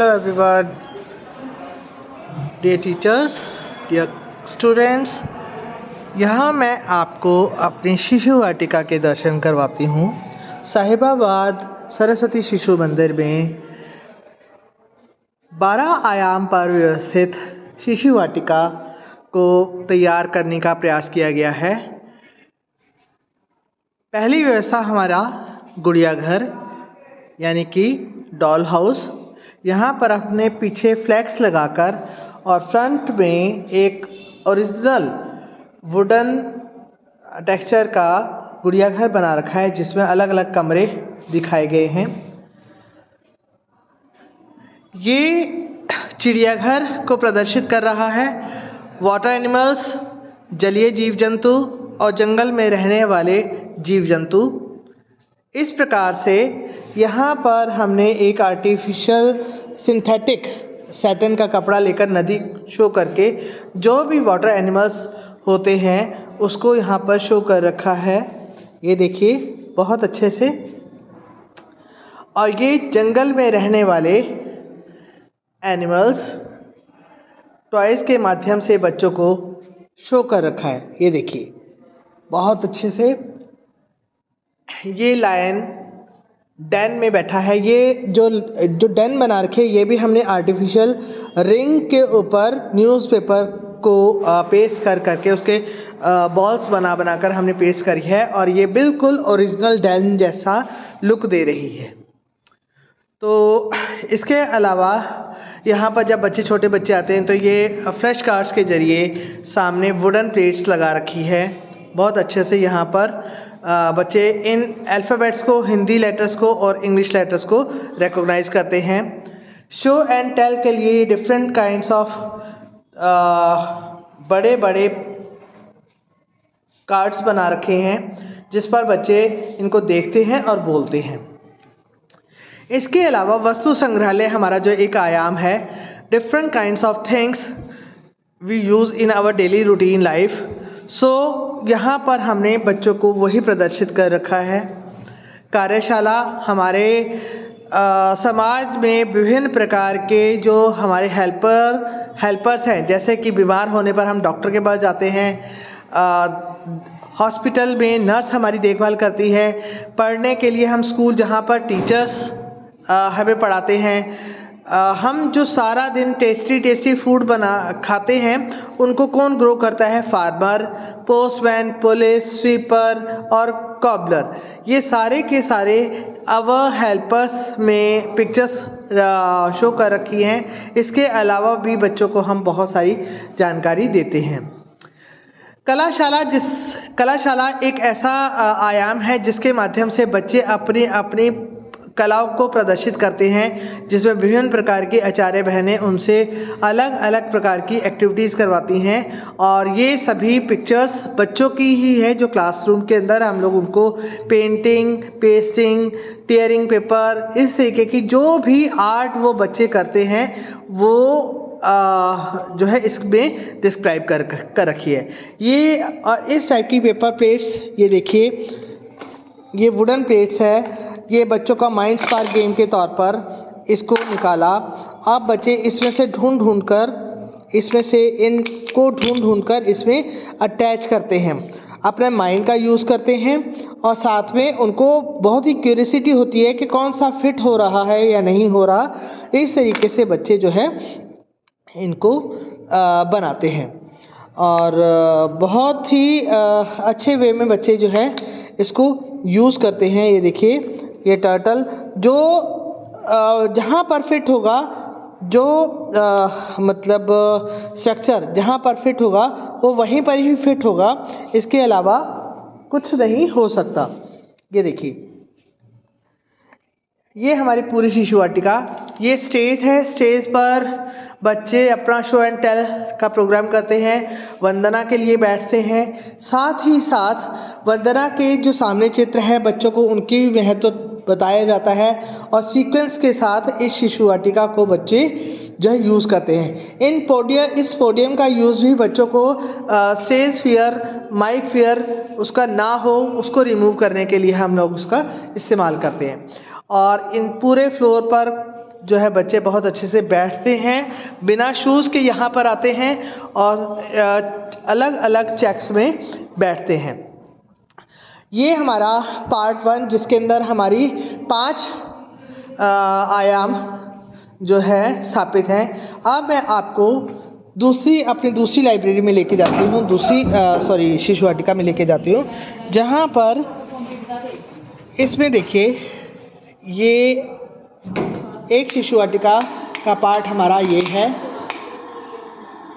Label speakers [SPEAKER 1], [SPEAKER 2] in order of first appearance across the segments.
[SPEAKER 1] Hello everyone, dear teachers, dear students। यहाँ मैं आपको अपनी शिशु वाटिका के दर्शन करवाती हूँ। साहिबाबाद सरस्वती शिशु मंदिर में 12 आयाम पर व्यवस्थित शिशु वाटिका को तैयार करने का प्रयास किया गया है। पहली व्यवस्था हमारा गुड़िया घर यानी कि डॉल हाउस। यहाँ पर अपने पीछे फ्लैक्स लगाकर और फ्रंट में एक ओरिजिनल वुडन टेक्सचर का गुड़िया घर बना रखा है, जिसमें अलग अलग कमरे दिखाए गए हैं। ये चिड़ियाघर को प्रदर्शित कर रहा है। वाटर एनिमल्स, जलीय जीव जंतु और जंगल में रहने वाले जीव जंतु। इस प्रकार से यहाँ पर हमने एक आर्टिफिशियल सिंथेटिक सैटिन का कपड़ा लेकर नदी शो करके जो भी वाटर एनिमल्स होते हैं उसको यहाँ पर शो कर रखा है। ये देखिए बहुत अच्छे से। और ये जंगल में रहने वाले एनिमल्स टॉयज़ के माध्यम से बच्चों को शो कर रखा है। ये देखिए बहुत अच्छे से। ये लायन डेन में बैठा है। ये जो डेन बना रखे ये भी हमने आर्टिफिशियल रिंग के ऊपर न्यूज़पेपर को पेस्ट करके उसके बॉल्स बनाकर हमने पेस्ट करी है और ये बिल्कुल ओरिजिनल डेन जैसा लुक दे रही है। तो इसके अलावा यहाँ पर जब छोटे बच्चे आते हैं तो ये फ्लैश कार्ड्स के ज़रिए सामने वुडन प्लेट्स लगा रखी है। बहुत अच्छे से यहाँ पर बच्चे इन अल्फ़ाबेट्स को, हिंदी लेटर्स को और इंग्लिश लेटर्स को रिकॉग्नाइज करते हैं। शो एंड टेल के लिए डिफरेंट काइंड्स ऑफ बड़े बड़े कार्ड्स बना रखे हैं जिस पर बच्चे इनको देखते हैं और बोलते हैं। इसके अलावा वस्तु संग्रहालय हमारा जो एक आयाम है, different kinds of things we use in our daily routine life. यहाँ पर हमने बच्चों को वही प्रदर्शित कर रखा है। कार्यशाला हमारे समाज में विभिन्न प्रकार के जो हमारे हेल्पर्स हैं, जैसे कि बीमार होने पर हम डॉक्टर के पास जाते हैं, हॉस्पिटल में नर्स हमारी देखभाल करती है, पढ़ने के लिए हम स्कूल जहाँ पर टीचर्स हमें पढ़ाते हैं, हम जो सारा दिन टेस्टी फूड खाते हैं उनको कौन ग्रो करता है? फार्मर, पोस्टमैन, पुलिस, स्वीपर और कॉबलर। ये सारे के सारे अवर हेल्पर्स में पिक्चर्स शो कर रखी हैं। इसके अलावा भी बच्चों को हम बहुत सारी जानकारी देते हैं। कलाशाला एक ऐसा आयाम है जिसके माध्यम से बच्चे अपनी कलाओं को प्रदर्शित करते हैं, जिसमें विभिन्न प्रकार के आचार्य बहनें उनसे अलग अलग प्रकार की एक्टिविटीज़ करवाती हैं। और ये सभी पिक्चर्स बच्चों की ही है जो क्लासरूम के अंदर हम लोग उनको पेंटिंग, पेस्टिंग, टीयरिंग पेपर, इस तरीके की जो भी आर्ट वो बच्चे करते हैं वो जो है इसमें डिस्क्राइब कर रखी है। ये और इस टाइप की पेपर प्लेट्स, ये देखिए ये वुडन प्लेट्स है। ये बच्चों का माइंड स्पार्क गेम के तौर पर इसको निकाला। अब बच्चे इसमें से ढूंढ कर इसमें अटैच करते हैं, अपने माइंड का यूज़ करते हैं और साथ में उनको बहुत ही क्यूरियोसिटी होती है कि कौन सा फिट हो रहा है या नहीं हो रहा। इस तरीके से बच्चे जो है इनको बनाते हैं और बहुत ही अच्छे वे में बच्चे जो है इसको यूज़ करते हैं। ये देखिए ये टर्टल जो जहाँ पर फिट होगा, जो मतलब स्ट्रक्चर जहाँ पर फिट होगा वो वहीं पर ही फिट होगा, इसके अलावा कुछ नहीं हो सकता। ये देखिए ये हमारी पूरी शिशु वाटिका। ये स्टेज है। स्टेज पर बच्चे अपना शो एंड टेल का प्रोग्राम करते हैं, वंदना के लिए बैठते हैं। साथ ही साथ वंदना के जो सामने चित्र है बच्चों को उनकी भी महत्व बताया जाता है और सीक्वेंस के साथ इस शिशु वाटिका को बच्चे जो है यूज़ करते हैं। इस पोडियम का यूज़ भी बच्चों को स्टेज फियर, माइक फियर उसका ना हो उसको रिमूव करने के लिए हम लोग उसका इस्तेमाल करते हैं। और इन पूरे फ्लोर पर जो है बच्चे बहुत अच्छे से बैठते हैं, बिना शूज़ के यहाँ पर आते हैं और अलग अलग चेक्स में बैठते हैं। ये हमारा पार्ट 1 जिसके अंदर हमारी 5 आयाम जो है स्थापित हैं। अब मैं आपको अपनी दूसरी लाइब्रेरी में लेके जाती हूँ, शिशु वाटिका में लेके जाती हूँ, जहाँ पर इसमें देखिए ये एक शिशु वाटिका का पार्ट हमारा ये है।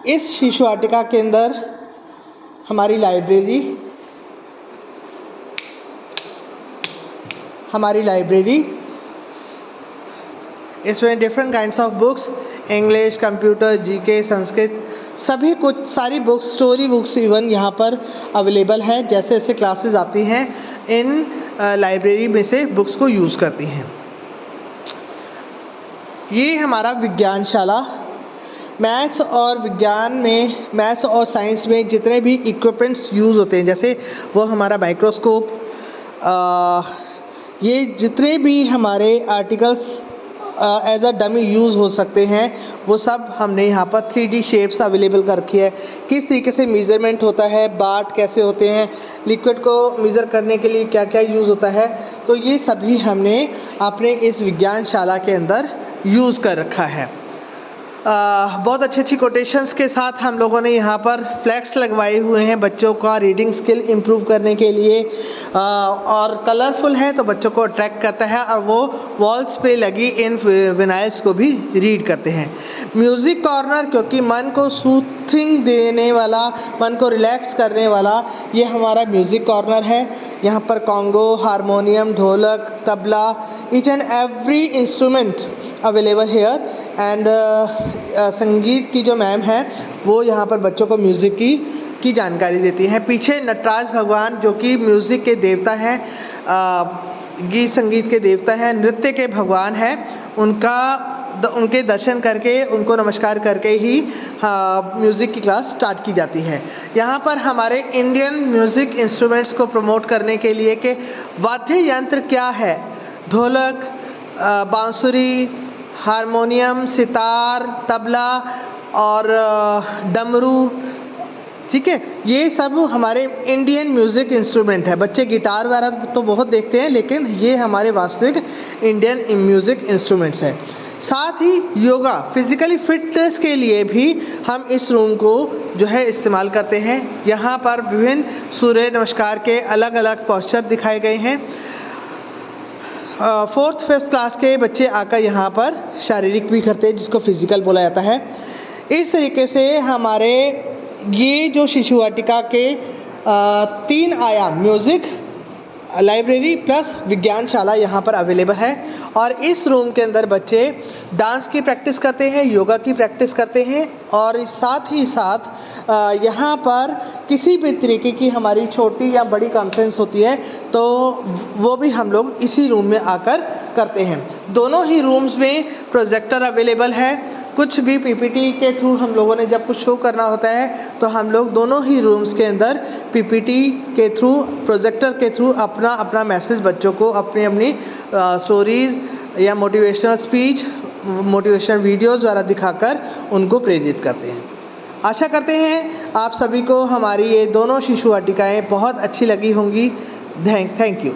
[SPEAKER 1] इस शिशु वाटिका के अंदर हमारी लाइब्रेरी इसमें different kinds of books, English, computer, GK, Sanskrit, सभी कुछ सारी बुक्स, स्टोरी बुक्स इवन यहाँ पर अवेलेबल है। जैसे जैसे क्लासेस आती हैं इन लाइब्रेरी में से बुक्स को यूज़ करती हैं। ये हमारा विज्ञानशाला, मैथ्स और साइंस में जितने भी इक्विपमेंट्स यूज़ होते हैं, जैसे वो हमारा माइक्रोस्कोप, ये जितने भी हमारे articles as a dummy use हो सकते हैं, वो सब हमने यहाँ पर 3D शेप्स अवेलेबल कर रखी है। किस तरीके से मेज़रमेंट होता है, बार्ट कैसे होते हैं, लिक्विड को मेज़र करने के लिए क्या क्या यूज़ होता है, तो ये सभी हमने अपने इस विज्ञानशाला के अंदर यूज़ कर रखा है। बहुत अच्छी कोटेशंस के साथ हम लोगों ने यहाँ पर फ्लैक्स लगवाए हुए हैं बच्चों का रीडिंग स्किल इम्प्रूव करने के लिए, और कलरफुल है तो बच्चों को अट्रैक्ट करता है और वो वॉल्स पे लगी इन विनाइल्स को भी रीड करते हैं। म्यूज़िक कॉर्नर, क्योंकि मन को सूथिंग देने वाला, मन को रिलैक्स करने वाला ये हमारा म्यूज़िक कॉर्नर है। यहाँ पर कॉन्गो, हारमोनियम, ढोलक, tabla, each and every instrument available hair and संगीत की जो मैम है वो यहाँ पर बच्चों को म्यूज़िक की जानकारी देती हैं। पीछे नटराज भगवान जो कि म्यूज़िक के देवता हैं, गीत संगीत के देवता हैं, नृत्य के भगवान हैं, उनके दर्शन करके, उनको नमस्कार करके ही म्यूज़िक की क्लास स्टार्ट की जाती है। यहाँ पर हमारे इंडियन म्यूज़िक इंस्ट्रूमेंट्स को प्रमोट करने के लिए कि वाद्य यंत्र क्या है, ढोलक, बांसुरी, हारमोनियम, सितार, तबला और डमरू, ठीक है, ये सब हमारे इंडियन म्यूज़िक इंस्ट्रूमेंट है। बच्चे गिटार वगैरह तो बहुत देखते हैं, लेकिन ये हमारे वास्तविक इंडियन म्यूज़िक इंस्ट्रूमेंट्स हैं। साथ ही योगा, फिज़िकली फिटनेस के लिए भी हम इस रूम को जो है इस्तेमाल करते हैं। यहाँ पर विभिन्न सूर्य नमस्कार के अलग अलग पोस्चर दिखाए गए हैं। 4th 5th क्लास के बच्चे आकर यहाँ पर शारीरिक भी करते हैं, जिसको फिज़िकल बोला जाता है। इस तरीके से हमारे ये जो शिशु वाटिका के 3 आयाम म्यूज़िक, लाइब्रेरी प्लस विज्ञानशाला यहाँ पर अवेलेबल है। और इस रूम के अंदर बच्चे डांस की प्रैक्टिस करते हैं, योगा की प्रैक्टिस करते हैं, और साथ ही साथ यहाँ पर किसी भी तरीके की हमारी छोटी या बड़ी कॉन्फ्रेंस होती है तो वो भी हम लोग इसी रूम में आकर करते हैं। दोनों ही रूम्स में प्रोजेक्टर अवेलेबल है। कुछ भी पीपीटी के थ्रू हम लोगों ने जब कुछ शो करना होता है तो हम लोग दोनों ही रूम्स के अंदर पीपीटी के थ्रू, प्रोजेक्टर के थ्रू अपना मैसेज बच्चों को अपनी स्टोरीज़ या मोटिवेशनल स्पीच, मोटिवेशनल वीडियोज़ द्वारा दिखाकर उनको प्रेरित करते हैं। आशा करते हैं आप सभी को हमारी ये दोनों शिशु वाटिकाएँ बहुत अच्छी लगी होंगी। Thank you.